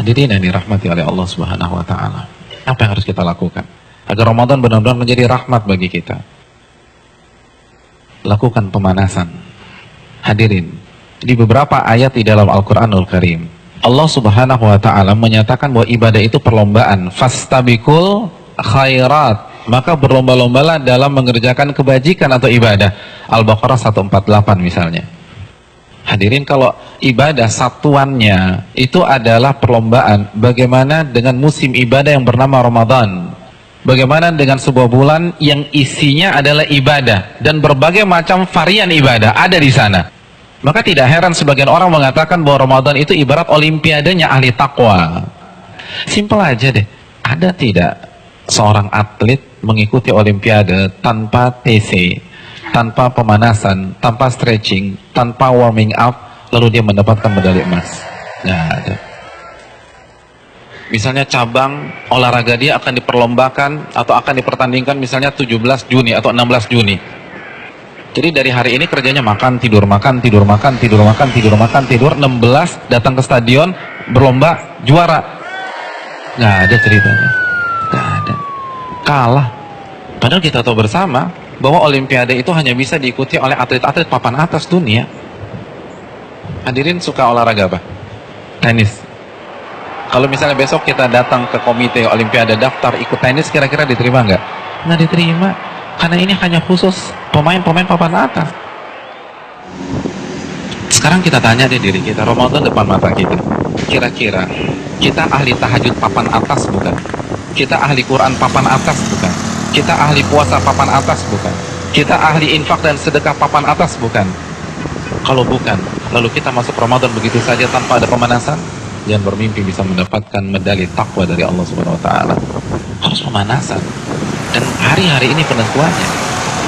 Hadirin yang dirahmati oleh Allah Subhanahu wa taala. Apa yang harus kita lakukan agar Ramadan benar-benar menjadi rahmat bagi kita? Lakukan pemanasan. Hadirin, di beberapa ayat di dalam Al-Qur'anul Karim, Allah Subhanahu wa taala menyatakan bahwa ibadah itu perlombaan. Fastabiqul khairat, maka berlomba-lombalah dalam mengerjakan kebajikan atau ibadah. Al-Baqarah 148 misalnya. Hadirin, kalau ibadah satuannya itu adalah perlombaan, bagaimana dengan musim ibadah yang bernama Ramadan? Bagaimana dengan sebuah bulan yang isinya adalah ibadah dan berbagai macam varian ibadah ada di sana? Maka tidak heran sebagian orang mengatakan bahwa Ramadan itu ibarat olimpiadenya ahli takwa. Simpel aja deh. Ada tidak seorang atlet mengikuti olimpiade tanpa TC, tanpa pemanasan, tanpa stretching, tanpa warming up, lalu dia mendapatkan medali emas? Nggak ada. Misalnya cabang olahraga dia akan diperlombakan atau akan dipertandingkan misalnya 17 Juni atau 16 Juni. Jadi dari hari ini kerjanya makan, tidur, makan, tidur, makan, tidur, makan, tidur, makan, tidur. 16 datang ke stadion berlomba, juara. Nggak ada ceritanya. Nggak ada. Kalah. Padahal kita tahu bersama bahwa olimpiade itu hanya bisa diikuti oleh atlet-atlet papan atas dunia. Hadirin suka olahraga apa? Tenis. Kalau misalnya besok kita datang ke komite olimpiade daftar ikut tenis, kira-kira diterima nggak? Nggak diterima. Karena ini hanya khusus pemain-pemain papan atas. Sekarang kita tanya deh diri kita, Ramadan depan mata kita. Kira-kira kita ahli tahajud papan atas bukan? Kita ahli Quran papan atas bukan? Kita ahli puasa papan atas bukan? Kita ahli infak dan sedekah papan atas bukan? Kalau bukan, lalu kita masuk Ramadan begitu saja tanpa ada pemanasan? Jangan bermimpi bisa mendapatkan medali takwa dari Allah Subhanahu wa taala. Harus pemanasan. Dan hari-hari ini penentuannya.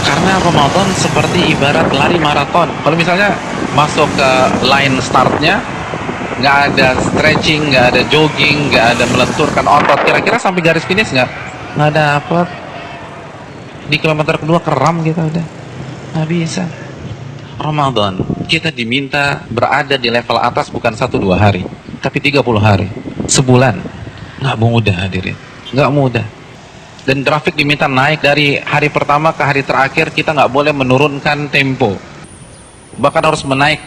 Karena Ramadan seperti ibarat lari maraton. Kalau misalnya masuk ke line startnya, nggak ada stretching, nggak ada jogging, nggak ada melenturkan otot, kira-kira sampai garis finish nggak dapet. Di kilometer kedua keram kita udah, nggak bisa. Ramadan kita diminta berada di level atas bukan 1-2 hari, tapi 30 hari, sebulan. Nggak mudah hadirin, nggak mudah. Dan grafik diminta naik dari hari pertama ke hari terakhir. Kita nggak boleh menurunkan tempo, bahkan harus naik,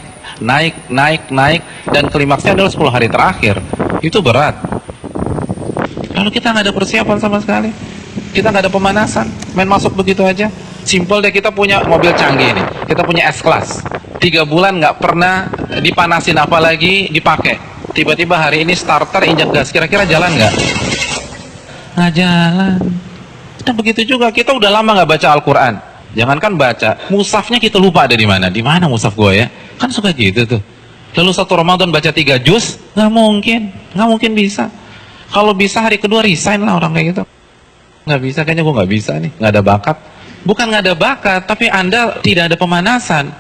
dan klimaksnya adalah 10 hari terakhir. Itu berat. Lalu kita nggak ada persiapan sama sekali, kita nggak ada pemanasan, main masuk begitu aja. Simpel deh, kita punya mobil canggih nih, kita punya S-Class, 3 bulan nggak pernah dipanasin apalagi dipakai. Tiba-tiba hari ini starter injak gas, kira-kira jalan nggak? Nggak jalan. Nah begitu juga, kita udah lama nggak baca Al-Quran. Jangankan baca, mushafnya kita lupa ada di mana. Di mana mushaf gue ya? Kan suka gitu tuh. Lalu satu Ramadan baca 3 juz, nggak mungkin bisa. Kalau bisa hari kedua resign lah orang kayak gitu. Nggak bisa, kayaknya gue nggak bisa nih, nggak ada bakat. Bukan nggak ada bakat, tapi Anda tidak ada pemanasan.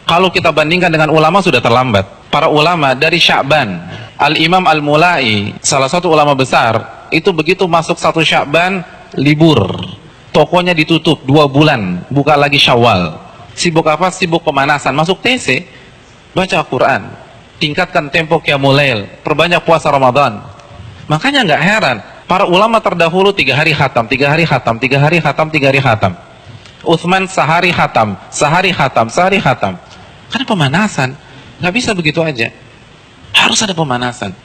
Kalau kita bandingkan dengan ulama sudah terlambat. Para ulama dari Sya'ban, Al-Imam Al-Mulai, salah satu ulama besar, itu begitu masuk 1 Sya'ban, libur, tokonya ditutup 2 bulan, buka lagi Syawal. Sibuk apa? Sibuk pemanasan. Masuk TC, baca Al-Quran, tingkatkan tempo Qiyamul Lail, perbanyak puasa Ramadan. Makanya nggak heran, para ulama terdahulu 3 hari khatam, 3 hari khatam, 3 hari khatam, 3 hari khatam. Utsman sehari khatam, sehari khatam, sehari khatam. Karena pemanasan, nggak bisa begitu aja. Harus ada pemanasan.